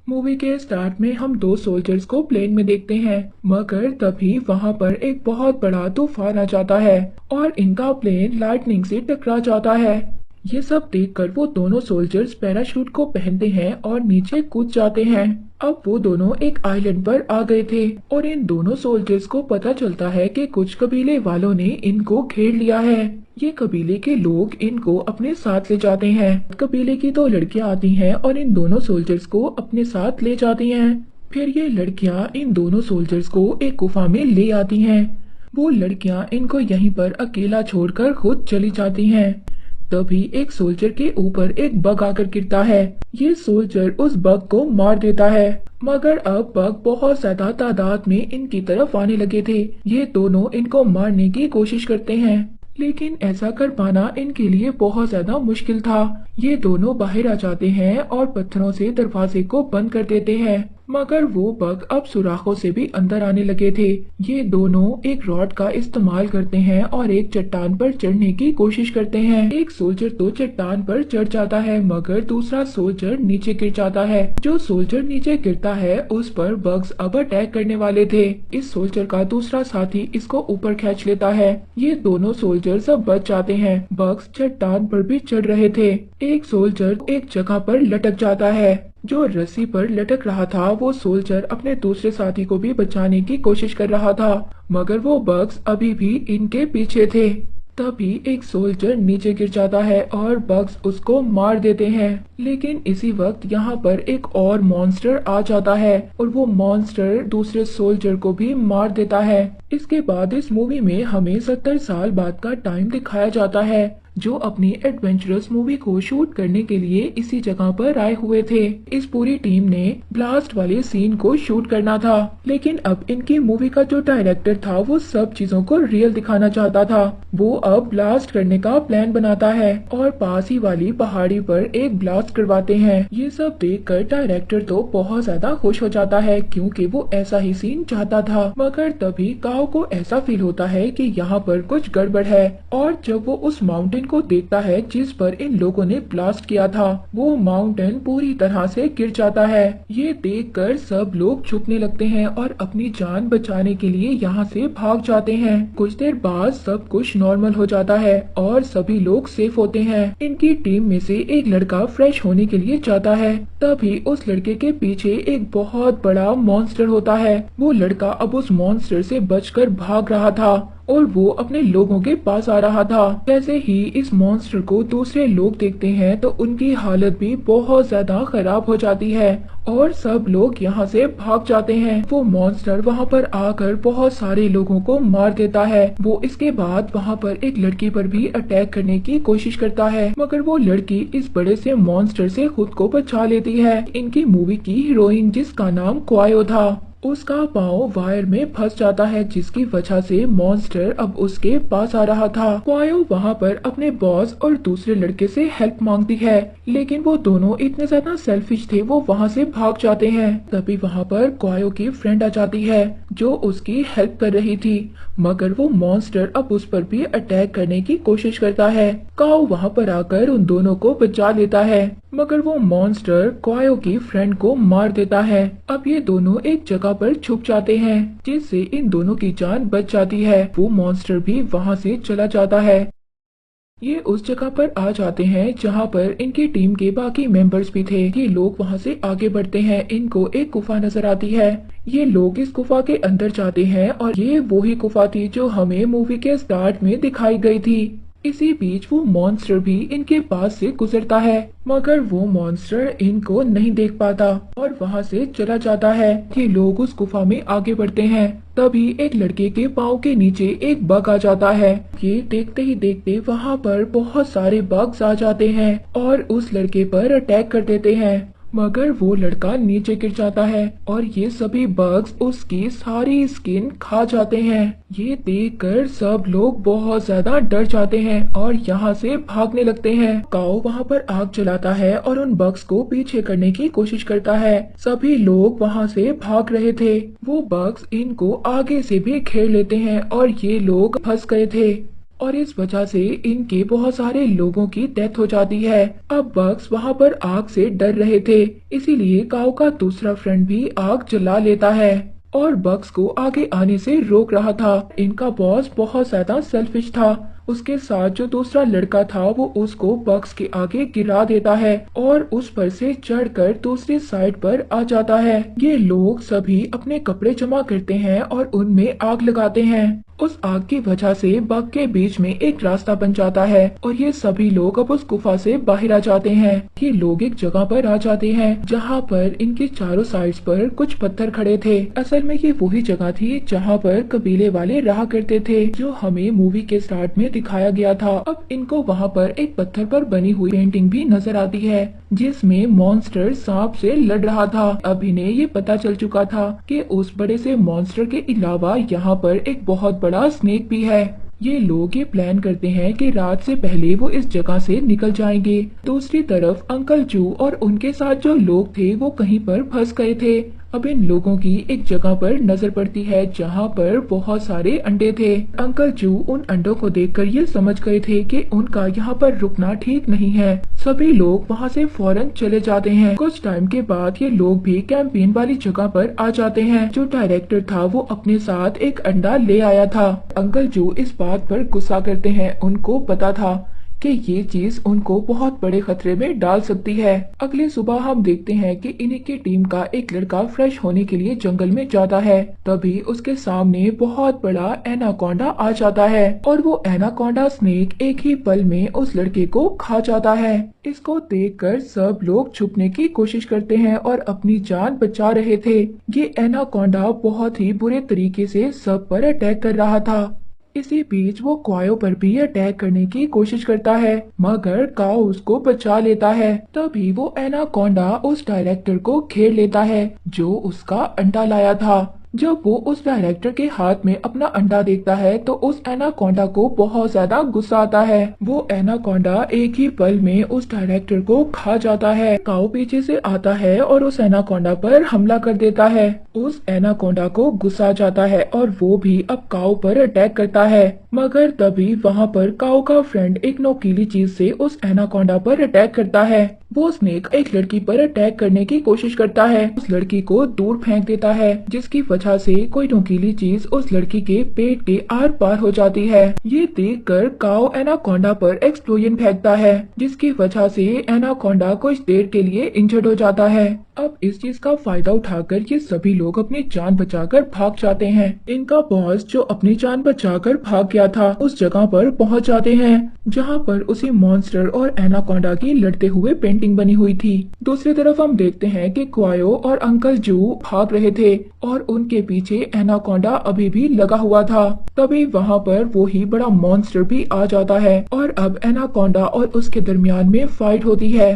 Movie के start में हम दो सोल्जर्स को प्लेन में देखते हैं, मगर तभी वहां पर एक बहुत बड़ा तूफान आ जाता है और इनका प्लेन लाइटनिंग से टकरा जाता है। ये सब देखकर वो दोनों सोल्जर्स पैराशूट को पहनते हैं और नीचे कूद जाते हैं। अब वो दोनों एक आइलैंड पर आ गए थे और इन दोनों सोल्जर्स को पता चलता है कि कुछ कबीले वालों ने इनको घेर लिया है। ये कबीले के लोग इनको अपने साथ ले जाते हैं। कबीले की दो लड़कियां आती हैं और इन दोनों सोल्जर्स को अपने साथ ले जाती हैं। फिर ये लड़कियां इन दोनों सोल्जर्स को एक गुफा में ले आती हैं। वो लड़कियां इनको यहीं पर अकेला छोड़कर खुद चली जाती हैं। तभी एक सोल्जर के ऊपर एक बग आकर गिरता है। ये सोल्जर उस बग को मार देता है, मगर अब बग बहुत ज्यादा तादाद में इनकी तरफ आने लगे थे। ये दोनों इनको मारने की कोशिश करते हैं, लेकिन ऐसा कर पाना इनके लिए बहुत ज्यादा मुश्किल था। ये दोनों बाहर आ जाते हैं और पत्थरों से दरवाजे को बंद कर देते हैं, मगर वो बग अब सुराखों से भी अंदर आने लगे थे। ये दोनों एक रॉड का इस्तेमाल करते हैं और एक चट्टान पर चढ़ने की कोशिश करते हैं। एक सोल्जर तो चट्टान पर चढ़ जाता है, मगर दूसरा सोल्जर नीचे गिर जाता है। जो सोल्जर नीचे गिरता है उस पर बग्स अब अटैक करने वाले थे। इस सोल्जर का दूसरा साथी इसको ऊपर खींच लेता है। ये दोनों सोल्जर सब बच जाते हैं। बग्स चट्टान पर भी चढ़ रहे थे। एक सोल्जर एक जगह पर लटक जाता है। जो रस्सी पर लटक रहा था वो सोल्जर अपने दूसरे साथी को भी बचाने की कोशिश कर रहा था, मगर वो बग्स अभी भी इनके पीछे थे। तभी एक सोल्जर नीचे गिर जाता है और बग्स उसको मार देते हैं। लेकिन इसी वक्त यहाँ पर एक और मॉन्स्टर आ जाता है और वो मॉन्स्टर दूसरे सोल्जर को भी मार देता है। इसके बाद इस मूवी में हमें 70 साल बाद का टाइम दिखाया जाता है, जो अपनी एडवेंचरस मूवी को शूट करने के लिए इसी जगह पर आए हुए थे। इस पूरी टीम ने ब्लास्ट वाले सीन को शूट करना था, लेकिन अब इनकी मूवी का जो डायरेक्टर था वो सब चीजों को रियल दिखाना चाहता था। वो अब ब्लास्ट करने का प्लान बनाता है और पास ही वाली पहाड़ी पर एक ब्लास्ट करवाते हैं। ये सब देखकर डायरेक्टर तो बहुत ज्यादा खुश हो जाता है, क्योंकि वो ऐसा ही सीन चाहता था। मगर तभी काओ को ऐसा फील होता है कि यहाँ पर कुछ गड़बड़ है, और जब वो उस माउंटेन को देखता है जिस पर इन लोगों ने ब्लास्ट किया था, वो माउंटेन पूरी तरह से गिर जाता है। ये देखकर सब लोग छुपने लगते हैं और अपनी जान बचाने के लिए यहाँ से भाग जाते हैं। कुछ देर बाद सब कुछ नॉर्मल हो जाता है और सभी लोग सेफ होते हैं। इनकी टीम में से एक लड़का फ्रेश होने के लिए जाता है। तभी उस लड़के के पीछे एक बहुत बड़ा मॉन्स्टर होता है। वो लड़का अब उस मॉन्स्टर से बचकर भाग रहा था और वो अपने लोगों के पास आ रहा था। जैसे ही इस मॉन्स्टर को दूसरे लोग देखते हैं तो उनकी हालत भी बहुत ज्यादा खराब हो जाती है और सब लोग यहाँ से भाग जाते हैं। वो मॉन्स्टर वहाँ पर आकर बहुत सारे लोगों को मार देता है। वो इसके बाद वहाँ पर एक लड़की पर भी अटैक करने की कोशिश करता है, मगर वो लड़की इस बड़े से मॉन्स्टर से खुद को बचा लेती है। इनकी मूवी की हीरोइन, जिसका नाम क्वायो था, उसका पाँव वायर में फंस जाता है, जिसकी वजह से मॉन्स्टर अब उसके पास आ रहा था। क्वायो वहाँ पर अपने बॉस और दूसरे लड़के से हेल्प मांगती है, लेकिन वो दोनों इतने ज्यादा सेल्फिश थे, वो वहाँ से भाग जाते हैं। तभी वहाँ पर क्वायो की फ्रेंड आ जाती है जो उसकी हेल्प कर रही थी, मगर वो मॉन्स्टर अब उस पर भी अटैक करने की कोशिश करता है। काओ वहाँ पर आकर उन दोनों को बचा लेता है, मगर वो मॉन्स्टर क्वायो की फ्रेंड को मार देता है। अब ये दोनों एक जगह पर छुप जाते हैं, जिससे इन दोनों की जान बच जाती है। वो मॉन्स्टर भी वहाँ से चला जाता है। ये उस जगह पर आ जाते हैं जहाँ पर इनकी टीम के बाकी मेंबर्स भी थे। ये लोग वहाँ से आगे बढ़ते हैं। इनको एक गुफा नजर आती है। ये लोग इस गुफा के अंदर जाते हैं और ये वही गुफा थी जो हमें मूवी के स्टार्ट में दिखाई गई थी। इसी बीच वो मॉन्स्टर भी इनके पास से गुजरता है, मगर वो मॉन्स्टर इनको नहीं देख पाता और वहाँ से चला जाता है। ये लोग उस गुफा में आगे बढ़ते हैं। तभी एक लड़के के पाँव के नीचे एक बग आ जाता है। ये देखते ही देखते वहाँ पर बहुत सारे बग्स आ जाते हैं और उस लड़के पर अटैक कर देते हैं, मगर वो लड़का नीचे गिर जाता है और ये सभी बग्स उसकी सारी स्किन खा जाते हैं। ये देखकर सब लोग बहुत ज्यादा डर जाते हैं और यहाँ से भागने लगते हैं। काओ वहाँ पर आग जलाता है और उन बग्स को पीछे करने की कोशिश करता है। सभी लोग वहाँ से भाग रहे थे। वो बग्स इनको आगे से भी घेर लेते हैं और ये लोग फंस गए थे और इस वजह से इनके बहुत सारे लोगों की डेथ हो जाती है। अब बग्स वहाँ पर आग से डर रहे थे, इसीलिए काऊ का दूसरा फ्रेंड भी आग जला लेता है और बग्स को आगे आने से रोक रहा था। इनका बॉस बहुत ज्यादा सेल्फिश था। उसके साथ जो दूसरा लड़का था वो उसको बग्स के आगे गिरा देता है और उस पर से चढ़कर दूसरी साइड पर आ जाता है। ये लोग सभी अपने कपड़े जमा करते हैं और उनमें आग लगाते हैं। उस आग की वजह से बग के बीच में एक रास्ता बन जाता है और ये सभी लोग अब उस गुफा से बाहर आ जाते हैं। ये लोग एक जगह पर आ जाते हैं जहाँ पर इनके चारों साइड्स पर कुछ पत्थर खड़े थे। असल में ये वही जगह थी जहाँ पर कबीले वाले रहा करते थे, जो हमें मूवी के स्टार्ट में दिखाया गया था। अब इनको वहाँ पर एक पत्थर पर बनी हुई पेंटिंग भी नजर आती है जिसमें मॉन्स्टर सांप से लड़ रहा था। अब इन्हें ये पता चल चुका था कि उस बड़े से मॉन्स्टर के अलावा यहाँ पर एक बहुत बड़ा स्नेक भी है। ये लोग ये प्लान करते हैं कि रात से पहले वो इस जगह से निकल जाएंगे। दूसरी तरफ अंकल जू और उनके साथ जो लोग थे वो कहीं पर फंस गए थे। अब इन लोगों की एक जगह पर नजर पड़ती है जहाँ पर बहुत सारे अंडे थे। अंकल जू उन अंडों को देखकर ये समझ गए थे कि उनका यहाँ पर रुकना ठीक नहीं है। सभी लोग वहाँ से फौरन चले जाते हैं। कुछ टाइम के बाद ये लोग भी कैंपेन वाली जगह पर आ जाते हैं। जो डायरेक्टर था वो अपने साथ एक अंडा ले आया था। अंकल जू इस बात पर गुस्सा करते हैं। उनको पता था कि ये चीज उनको बहुत बड़े खतरे में डाल सकती है। अगली सुबह हम देखते हैं कि इन्हीं की टीम का एक लड़का फ्रेश होने के लिए जंगल में जाता है। तभी उसके सामने बहुत बड़ा एनाकोंडा आ जाता है और वो एनाकोंडा स्नेक एक ही पल में उस लड़के को खा जाता है। इसको देखकर सब लोग छुपने की कोशिश करते हैं और अपनी जान बचा रहे थे। ये एनाकोंडा बहुत ही बुरे तरीके से सब पर अटैक कर रहा था। इसी बीच वो क्वायो पर भी अटैक करने की कोशिश करता है, मगर काओ उसको बचा लेता है। तभी वो एनाकोंडा उस डायरेक्टर को घेर लेता है जो उसका अंडा लाया था। जब वो उस डायरेक्टर के हाथ में अपना अंडा देखता है तो उस एनाकोंडा को बहुत ज्यादा गुस्सा आता है। वो एनाकोंडा एक ही पल में उस डायरेक्टर को खा जाता है। काओ पीछे से आता है और उस एनाकोंडा पर हमला कर देता है। उस एनाकोंडा को गुस्सा आ जाता है और वो भी अब काओ पर अटैक करता है, मगर तभी वहाँ पर काओ का फ्रेंड एक नोकीली चीज से उस एनाकोंडा पर अटैक करता है। वो स्नेक एक लड़की पर अटैक करने की कोशिश करता है, उस लड़की को दूर फेंक देता है, जिसकी वजह से कोई नुकीली चीज उस लड़की के पेट के आर पार हो जाती है। ये देखकर काओ एनाकोंडा पर एक्सप्लोजन फेंकता है, जिसकी वजह से एनाकोंडा कुछ देर के लिए इंजर्ड हो जाता है। अब इस चीज का फायदा उठाकर ये सभी लोग अपनी जान बचाकर भाग जाते हैं। इनका बॉस जो अपनी जान बचाकर भाग गया था उस जगह पर पहुंच जाते हैं जहां पर उसी मॉन्स्टर और एनाकोंडा की लड़ते हुए पेंटिंग बनी हुई थी। दूसरी तरफ हम देखते हैं कि क्वायो और अंकल जू भाग रहे थे और उनके पीछे एनाकोंडा अभी भी लगा हुआ था। तभी वहां पर वो ही बड़ा मॉन्स्टर भी आ जाता है और अब एनाकोंडा और उसके दरमियान में फाइट होती है,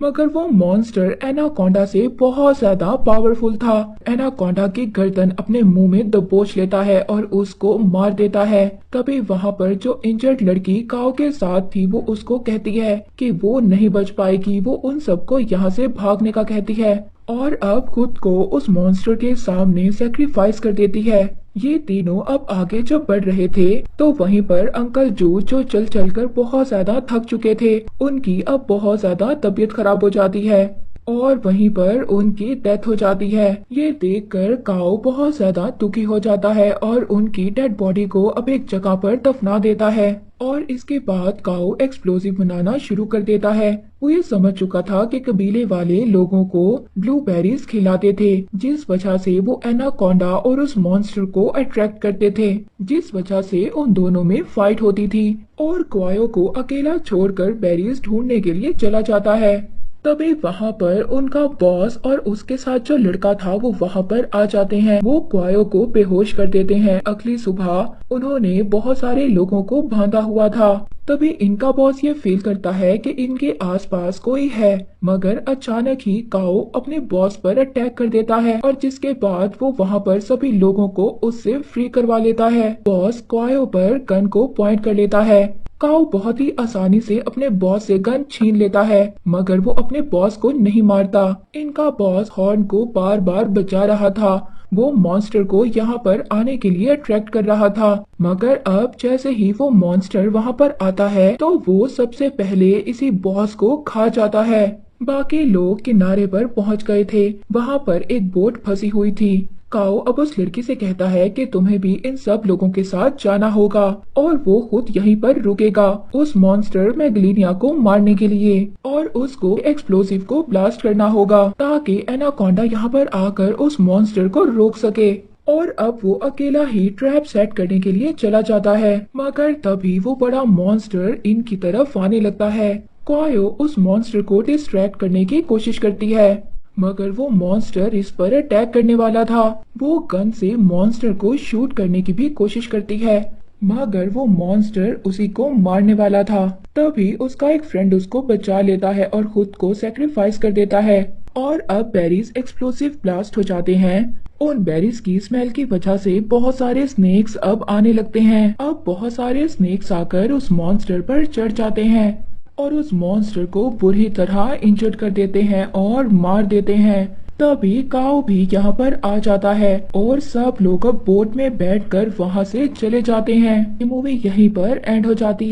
मगर वो मॉन्स्टर एनाकोंडा से बहुत ज्यादा पावरफुल था। एनाकोंडा की गर्दन अपने मुंह में दबोच लेता है और उसको मार देता है। तभी वहाँ पर जो इंजर्ड लड़की काओ के साथ थी वो उसको कहती है कि वो नहीं बच पाएगी। वो उन सबको यहाँ से भागने का कहती है और अब खुद को उस मॉन्स्टर के सामने सेक्रीफाइस कर देती है। ये तीनों अब आगे जब बढ़ रहे थे तो वहीं पर अंकल जू जो चल चलकर बहुत ज्यादा थक चुके थे, उनकी अब बहुत ज्यादा तबीयत खराब हो जाती है और वहीं पर उनकी डेथ हो जाती है। ये देखकर काओ बहुत ज्यादा दुखी हो जाता है और उनकी डेड बॉडी को अब एक जगह पर दफना देता है और इसके बाद काओ एक्सप्लोजिव बनाना शुरू कर देता है। वो ये समझ चुका था कि कबीले वाले लोगों को ब्लूबेरीज खिलाते थे, जिस वजह से वो एनाकोंडा और उस मॉन्स्टर को अट्रैक्ट करते थे, जिस वजह से उन दोनों में फाइट होती थी और क्वायो को अकेला छोड़कर बेरीज ढूंढने के लिए चला जाता है। तभी वहाँ पर उनका बॉस और उसके साथ जो लड़का था वो वहाँ पर आ जाते हैं। वो क्वायो को बेहोश कर देते हैं। अगली सुबह उन्होंने बहुत सारे लोगों को बांधा हुआ था। तभी इनका बॉस ये फील करता है कि इनके आसपास कोई है, मगर अचानक ही काओ अपने बॉस पर अटैक कर देता है और जिसके बाद वो वहाँ पर सभी लोगों को उससे फ्री करवा लेता है। बॉस क्वायो पर गन को पॉइंट कर लेता है। काऊ बहुत ही आसानी से अपने बॉस से गन छीन लेता है, मगर वो अपने बॉस को नहीं मारता। इनका बॉस हॉर्न को बार बार बजा रहा था। वो मॉन्स्टर को यहाँ पर आने के लिए अट्रैक्ट कर रहा था, मगर अब जैसे ही वो मॉन्स्टर वहाँ पर आता है तो वो सबसे पहले इसी बॉस को खा जाता है। बाकी लोग किनारे पर पहुँच गए थे। वहाँ पर एक बोट फंसी हुई थी। काओ अब उस लड़की से कहता है कि तुम्हें भी इन सब लोगों के साथ जाना होगा और वो खुद यहीं पर रुकेगा उस मॉन्स्टर मैगलीनिया को मारने के लिए, और उसको एक्सप्लोसिव को ब्लास्ट करना होगा ताकि एनाकोंडा यहाँ पर आकर उस मॉन्स्टर को रोक सके। और अब वो अकेला ही ट्रैप सेट करने के लिए चला जाता है, मगर तभी वो बड़ा मॉन्स्टर इनकी तरफ आने लगता है। कायो उस मॉन्स्टर को डिस्ट्रैक्ट करने की कोशिश करती है, मगर वो मॉन्स्टर इस पर अटैक करने वाला था। वो गन से मॉन्स्टर को शूट करने की भी कोशिश करती है, मगर वो मॉन्स्टर उसी को मारने वाला था। तभी उसका एक फ्रेंड उसको बचा लेता है और खुद को सेक्रीफाइस कर देता है। और अब बेरीज एक्सप्लोसिव ब्लास्ट हो जाते हैं। उन बेरीज की स्मेल की वजह से बहुत सारे स्नेक्स अब आने लगते हैं। अब बहुत सारे स्नेक्स आकर उस मॉन्स्टर पर चढ़ जाते हैं और उस मॉन्स्टर को बुरी तरह इंजर्ड कर देते हैं और मार देते हैं। तभी काओ भी यहाँ पर आ जाता है और सब लोग अब बोट में बैठकर वहाँ से चले जाते हैं। ये मूवी यहीं पर एंड हो जाती है।